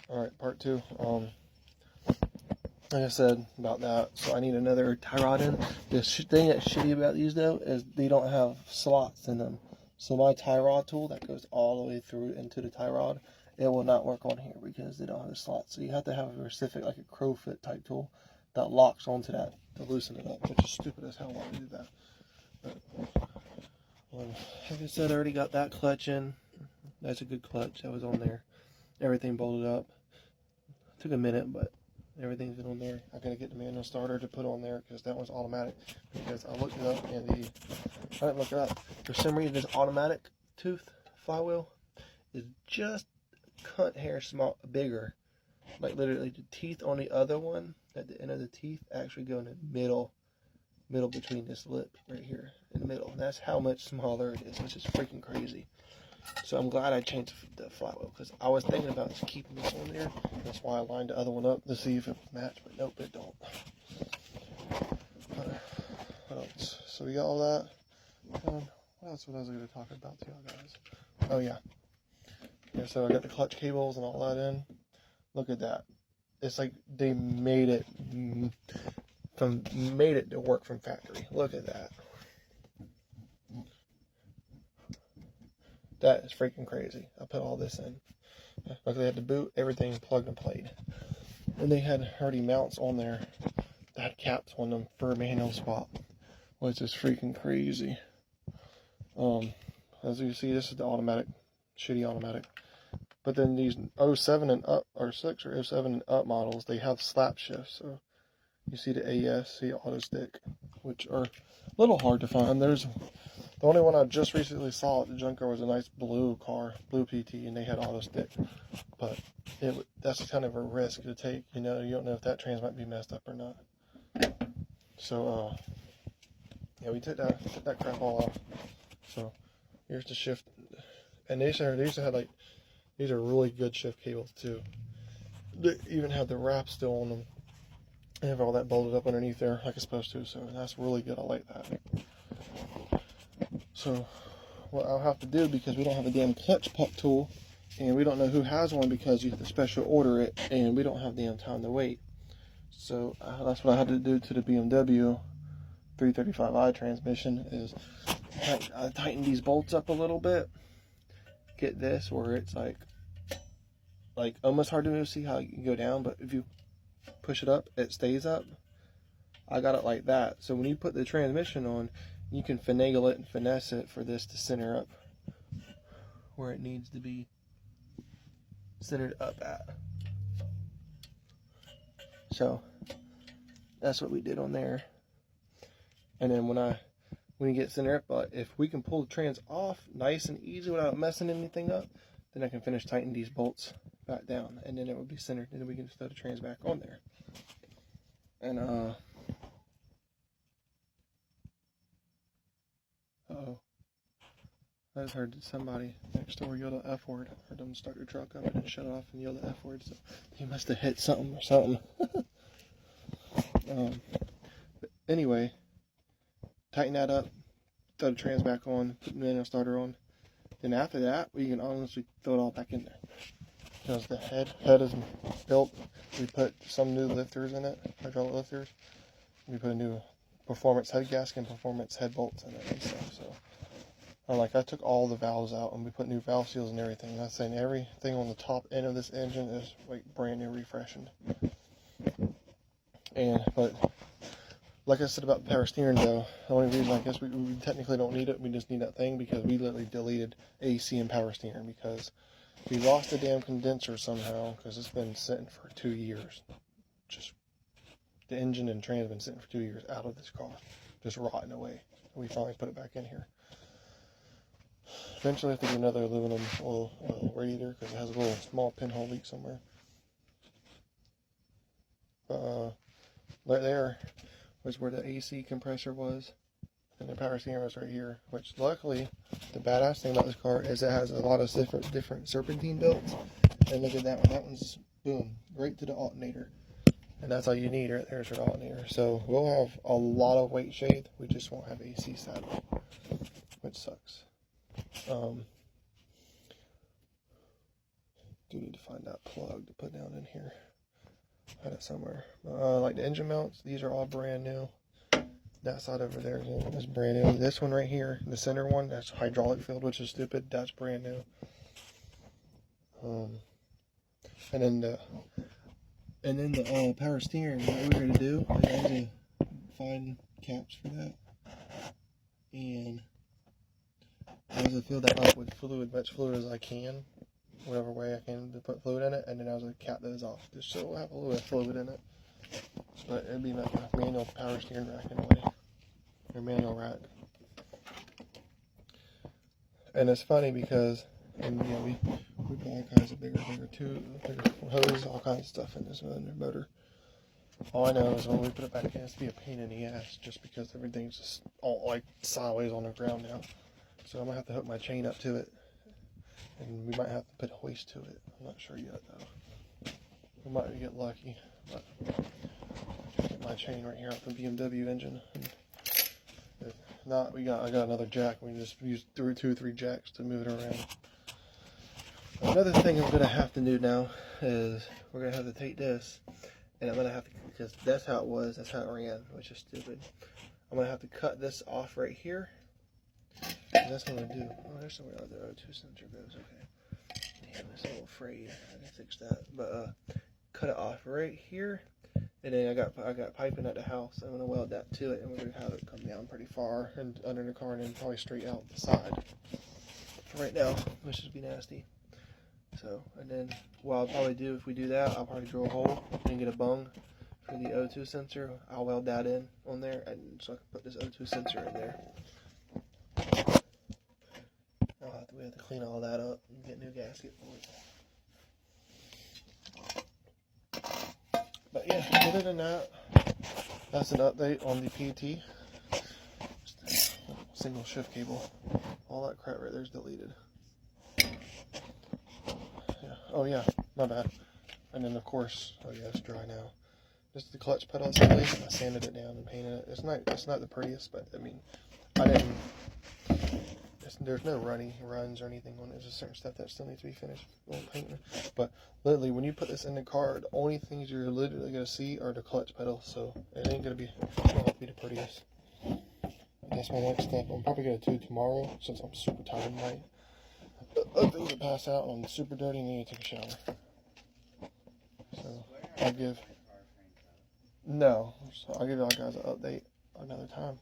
Alright, part two. Like I said about that, so I need another tie rod in. The thing that's shitty about these though is they don't have slots in them. So my tie rod tool that goes all the way through into the tie rod, it will not work on here because they don't have a slot. So you have to have a specific, like a Crowfit type tool that locks onto that to loosen it up, which is stupid as hell why to do that. But, like I said, I already got that clutch in. That's a good clutch. That was on there. Everything bolted up. Took a minute, but everything's been on there. I gotta get the manual starter to put on there because that one's automatic. Because I looked it up and I didn't look it up. For some reason, this automatic tooth flywheel is just cunt hair bigger. Like literally, the teeth on the other one at the end of the teeth actually go in the middle between this lip right here in the middle. And that's how much smaller it is, which is freaking crazy. So I'm glad I changed the flywheel because I was thinking about just keeping this on there. That's why I lined the other one up to see if it would match, but nope, it don't. What else? So we got all that. What else was I going to talk about to y'all guys? Oh yeah. Yeah, so I got the clutch cables and all that in. Look at that. It's like they made it to work from factory. Look at that. That is freaking crazy. I put all this in. Luckily, I had the boot, everything plugged and played. And they had already mounts on there that had caps on them for a manual swap, which is freaking crazy. As you see, this is the automatic, shitty automatic. But then these 07 and up, or 6 or 07 and up models, they have slap shifts. So you see the ASC auto stick, which are a little hard to find. The only one I just recently saw at the junkyard was a nice blue PT, and they had auto stick. But that's kind of a risk to take. You don't know if that trans might be messed up or not. So, yeah, we took that crap all off. So, here's the shift. And they used to have these are really good shift cables too. They even have the wrap still on them. They have all that bolted up underneath there like it's supposed to. So that's really good. I like that. So what I'll have to do, because we don't have a damn clutch puck tool, and we don't know who has one because you have to special order it, and we don't have damn time to wait. So that's what I had to do to the BMW 335i transmission is I tighten these bolts up a little bit. Get this where it's like almost hard to move. See how you can go down, but if you push it up, it stays up. I got it like that. So when you put the transmission on, you can finagle it and finesse it for this to center up where it needs to be centered up at. So that's what we did on there. And then when you get centered up, if we can pull the trans off nice and easy without messing anything up, then I can finish tightening these bolts back down, and then it would be centered, and then we can just throw the trans back on there. And I just heard somebody next door yell the F word. Heard them start their truck up and then shut it off and yell the F word. So he must have hit something or something. But anyway, tighten that up, throw the trans back on, put the manual starter on. Then after that, we can honestly throw it all back in there. Because the head is built. We put some new lifters in it, hydraulic lifters. We put a new performance head gasket and performance head bolts in it and stuff. So, I took all the valves out and we put new valve seals and everything. That's saying everything on the top end of this engine is like brand new, refreshened. But like I said about the power steering though, the only reason I guess we technically don't need it, we just need that thing because we literally deleted AC and power steering because we lost the damn condenser somehow because it's been sitting for 2 years. Just the engine and trans have been sitting for 2 years out of this car, just rotting away. We finally put it back in here. Eventually I have to do another aluminum oil radiator because it has a little small pinhole leak somewhere. Right there was where the AC compressor was, and the power steering was right here, which luckily the badass thing about this car is it has a lot of different serpentine belts. And look at that one. That one's boom right to the alternator, and that's all you need right there for the alternator. So we'll have a lot of weight shade, we just won't have AC saddle, which sucks. Do need to find that plug to put down in here. I had it somewhere. Like the engine mounts, these are all brand new. That side over there is brand new. This one right here, the center one, that's hydraulic filled, which is stupid. That's brand new. And then the power steering. What we're gonna do is I'm gonna find caps for that, and I was gonna fill that up with fluid, much fluid as I can, whatever way I can to put fluid in it, and then I was gonna cap those off just so we'll have a little bit of fluid in it. But it'd be like a manual power steering rack in a way, or manual rack. And it's funny because, and you know, we put all kinds of bigger hose, all kinds of stuff in this motor. All I know is when we put it back in, it's to be a pain in the ass, just because everything's just all like sideways on the ground now. So I'm gonna have to hook my chain up to it, and we might have to put a hoist to it. I'm not sure yet though. We might get lucky, but get my chain right here off the BMW engine. And if not, I got another jack. We just use 2 or 3 jacks to move it around. Another thing I'm gonna have to do now is we're gonna have to take this, and I'm gonna have to, because that's how it was, that's how it ran, which is stupid. I'm gonna have to cut this off right here. And that's what I'm gonna do. Oh, there's somewhere the O2 sensor goes. Okay. Damn, it's a little frayed. I can fix that. But cut it off right here, and then I got piping at the house. I'm gonna weld that to it, and we're gonna have it come down pretty far and under the car, and then probably straight out the side. For right now, which would be nasty. So, and then what I'll probably do if we do that, I'll probably drill a hole and get a bung for the O2 sensor. I'll weld that in on there, and so I can put this O2 sensor in there. We have to clean all that up and get a new gasket for it. But yeah, other than that, that's an update on the PT. Just a single shift cable. All that crap right there is deleted. Oh yeah, my bad. And then of course, oh yeah, it's dry now. This is the clutch pedal assembly. I sanded it down and painted it. It's not the prettiest, but I mean, there's no runs or anything on it. There's just certain stuff that still needs to be finished painting. But literally, when you put this in the car, the only things you're literally gonna see are the clutch pedals. So it ain't gonna be the prettiest. That's my next step. I'm probably gonna do it tomorrow since I'm super tired tonight. Other things that pass out, I'm super dirty and need to take a shower. So I'll give you guys an update another time.